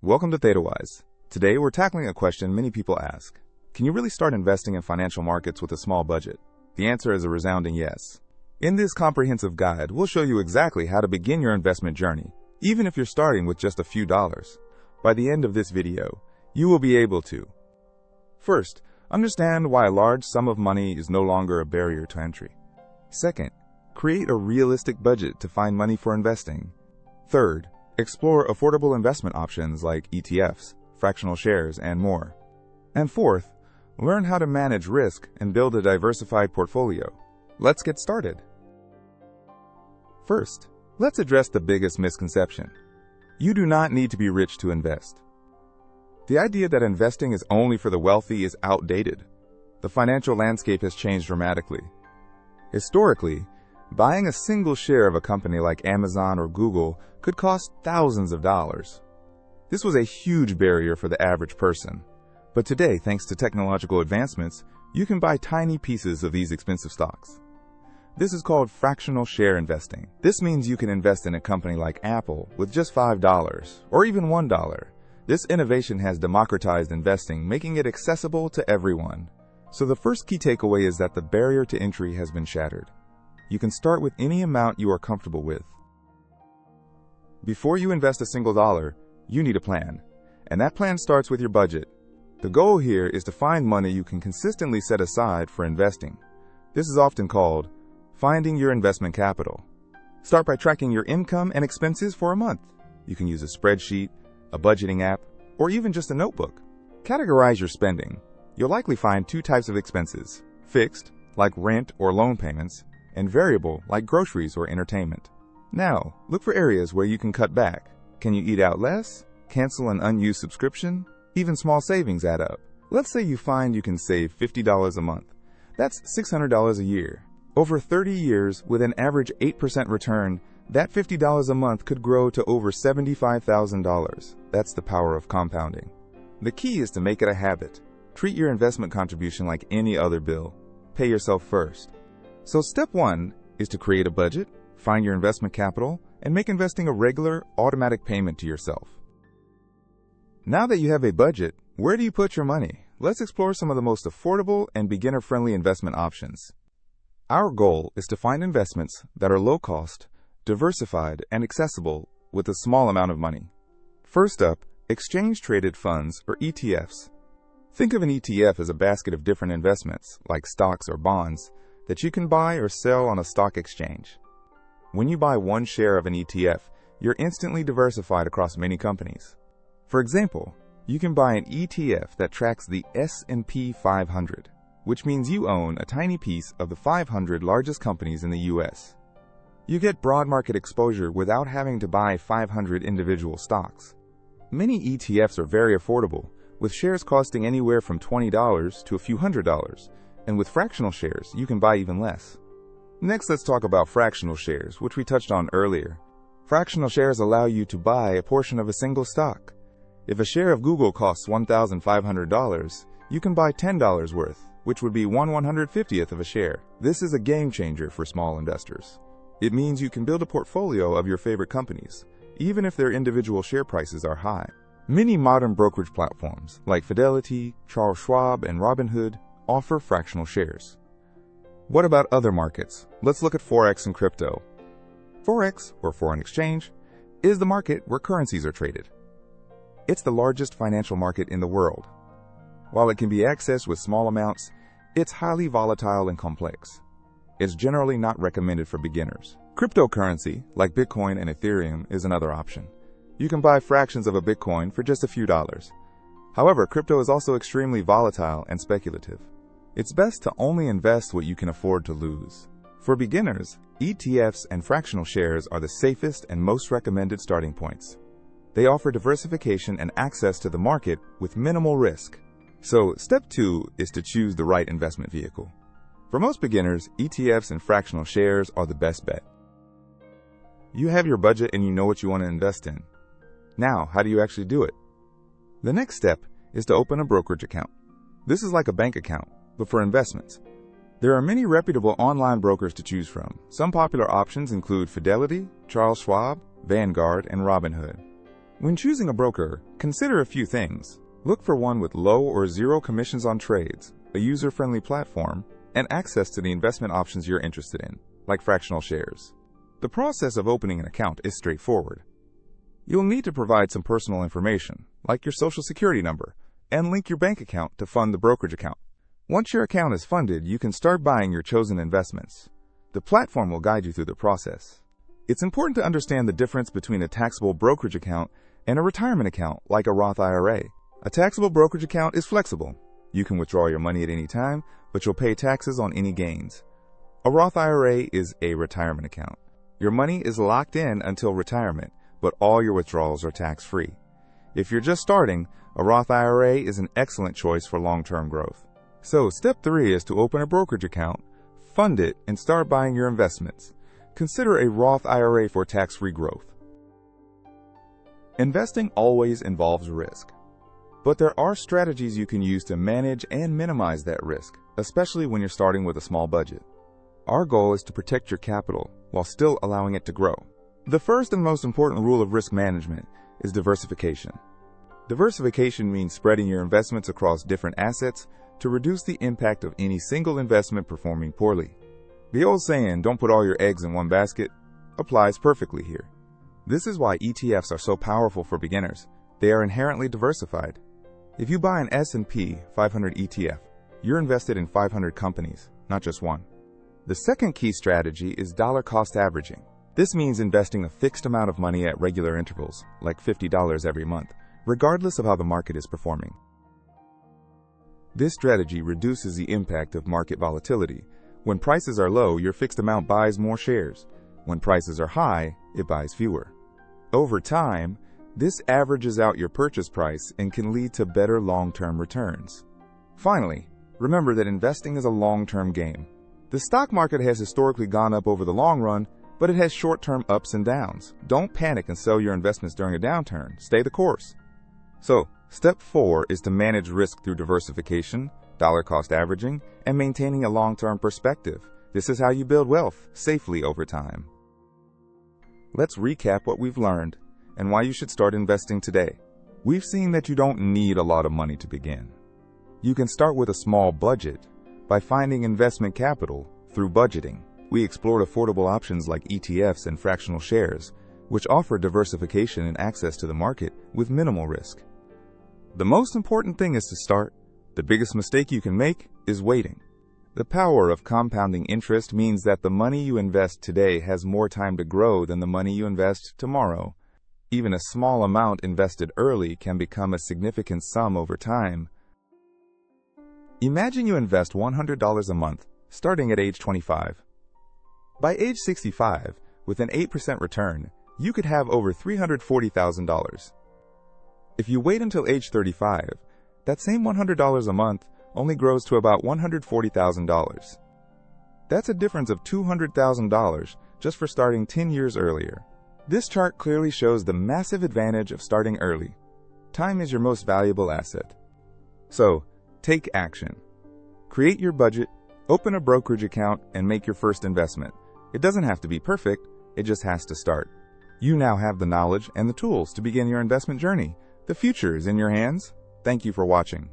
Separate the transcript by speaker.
Speaker 1: Welcome to ThetaWise. Today we're tackling a question many people ask. Can you really start investing in financial markets with a small budget? The answer is a resounding yes. In this comprehensive guide, we'll show you exactly how to begin your investment journey, even if you're starting with just a few dollars. By the end of this video, you will be able to: first, understand why a large sum of money is no longer a barrier to entry. Second, create a realistic budget to find money for investing. Third, explore affordable investment options like ETFs, fractional shares, and more. And fourth, learn how to manage risk and build a diversified portfolio. Let's get started. First, let's address the biggest misconception. You do not need to be rich to invest. The idea that investing is only for the wealthy is outdated. The financial landscape has changed dramatically. Historically, buying a single share of a company like Amazon or Google could cost thousands of dollars. This was a huge barrier for the average person. But today, thanks to technological advancements, you can buy tiny pieces of these expensive stocks. This is called fractional share investing. This means you can invest in a company like Apple with just $5 or even $1. This innovation has democratized investing, making it accessible to everyone. So the first key takeaway is that the barrier to entry has been shattered. You can start with any amount you are comfortable with. Before you invest a single dollar, you need a plan. And that plan starts with your budget. The goal here is to find money you can consistently set aside for investing. This is often called finding your investment capital. Start by tracking your income and expenses for a month. You can use a spreadsheet, a budgeting app, or even just a notebook. Categorize your spending. You'll likely find two types of expenses: fixed, like rent or loan payments, and variable, like groceries or entertainment. Now, look for areas where you can cut back. Can you eat out less? Cancel an unused subscription? Even small savings add up. Let's say you find you can save $50 a month. That's $600 a year. Over 30 years, with an average 8% return, that $50 a month could grow to over $75,000. That's the power of compounding. The key is to make it a habit. Treat your investment contribution like any other bill. Pay yourself first. So step one is to create a budget, find your investment capital, and make investing a regular, automatic payment to yourself. Now that you have a budget, where do you put your money? Let's explore some of the most affordable and beginner-friendly investment options. Our goal is to find investments that are low cost, diversified, and accessible with a small amount of money. First up, exchange-traded funds, or ETFs. Think of an ETF as a basket of different investments, like stocks or bonds, that you can buy or sell on a stock exchange. When you buy one share of an ETF, you're instantly diversified across many companies. For example, you can buy an ETF that tracks the S&P 500, which means you own a tiny piece of the 500 largest companies in the US. You get broad market exposure without having to buy 500 individual stocks. Many ETFs are very affordable, with shares costing anywhere from $20 to a few $100s, and with fractional shares, you can buy even less. Next, let's talk about fractional shares, which we touched on earlier. Fractional shares allow you to buy a portion of a single stock. If a share of Google costs $1,500, you can buy $10 worth, which would be 1/150th of a share. This is a game changer for small investors. It means you can build a portfolio of your favorite companies, even if their individual share prices are high. Many modern brokerage platforms, like Fidelity, Charles Schwab, and Robinhood, offer fractional shares. What about other markets? Let's look at Forex and crypto. Forex, or foreign exchange, is the market where currencies are traded. It's the largest financial market in the world. While it can be accessed with small amounts, it's highly volatile and complex. It's generally not recommended for beginners. Cryptocurrency, like Bitcoin and Ethereum, is another option. You can buy fractions of a Bitcoin for just a few dollars. However, crypto is also extremely volatile and speculative. It's best to only invest what you can afford to lose. For beginners, ETFs and fractional shares are the safest and most recommended starting points. They offer diversification and access to the market with minimal risk. So, step two is to choose the right investment vehicle. For most beginners, ETFs and fractional shares are the best bet. You have your budget and you know what you want to invest in. Now, how do you actually do it? The next step is to open a brokerage account. This is like a bank account, but for investments. There are many reputable online brokers to choose from. Some popular options include Fidelity, Charles Schwab, Vanguard, and Robinhood. When choosing a broker, consider a few things. Look for one with low or zero commissions on trades, a user-friendly platform, and access to the investment options you're interested in, like fractional shares. The process of opening an account is straightforward. You'll need to provide some personal information, like your social security number, and link your bank account to fund the brokerage account. Once your account is funded, you can start buying your chosen investments. The platform will guide you through the process. It's important to understand the difference between a taxable brokerage account and a retirement account, like a Roth IRA. A taxable brokerage account is flexible. You can withdraw your money at any time, but you'll pay taxes on any gains. A Roth IRA is a retirement account. Your money is locked in until retirement, but all your withdrawals are tax-free. If you're just starting, a Roth IRA is an excellent choice for long-term growth. So, step 3 is to open a brokerage account, fund it, and start buying your investments. Consider a Roth IRA for tax-free growth. Investing always involves risk. But there are strategies you can use to manage and minimize that risk, especially when you're starting with a small budget. Our goal is to protect your capital while still allowing it to grow. The first and most important rule of risk management is diversification. Diversification means spreading your investments across different assets to reduce the impact of any single investment performing poorly. The old saying, "Don't put all your eggs in one basket," applies perfectly here. This is why ETFs are so powerful for beginners. They are inherently diversified. If you buy an S&P 500 ETF, you're invested in 500 companies, not just one. The second key strategy is dollar cost averaging. This means investing a fixed amount of money at regular intervals, like $50 every month, regardless of how the market is performing. This strategy reduces the impact of market volatility. When prices are low, your fixed amount buys more shares. When prices are high, it buys fewer. Over time, this averages out your purchase price and can lead to better long-term returns. Finally, remember that investing is a long-term game. The stock market has historically gone up over the long run, but it has short-term ups and downs. Don't panic and sell your investments during a downturn. Stay the course. So, step 4 is to manage risk through diversification, dollar cost averaging, and maintaining a long-term perspective. This is how you build wealth safely over time. Let's recap what we've learned and why you should start investing today. We've seen that you don't need a lot of money to begin. You can start with a small budget by finding investment capital through budgeting. We explored affordable options like ETFs and fractional shares, which offer diversification and access to the market with minimal risk. The most important thing is to start. The biggest mistake you can make is waiting. The power of compounding interest means that the money you invest today has more time to grow than the money you invest tomorrow. Even a small amount invested early can become a significant sum over time. Imagine you invest $100 a month, starting at age 25. By age 65, with an 8% return, you could have over $340,000. If you wait until age 35, that same $100 a month only grows to about $140,000. That's a difference of $200,000 just for starting 10 years earlier. This chart clearly shows the massive advantage of starting early. Time is your most valuable asset. So, take action. Create your budget, open a brokerage account, and make your first investment. It doesn't have to be perfect, it just has to start. You now have the knowledge and the tools to begin your investment journey. The future is in your hands. Thank you for watching.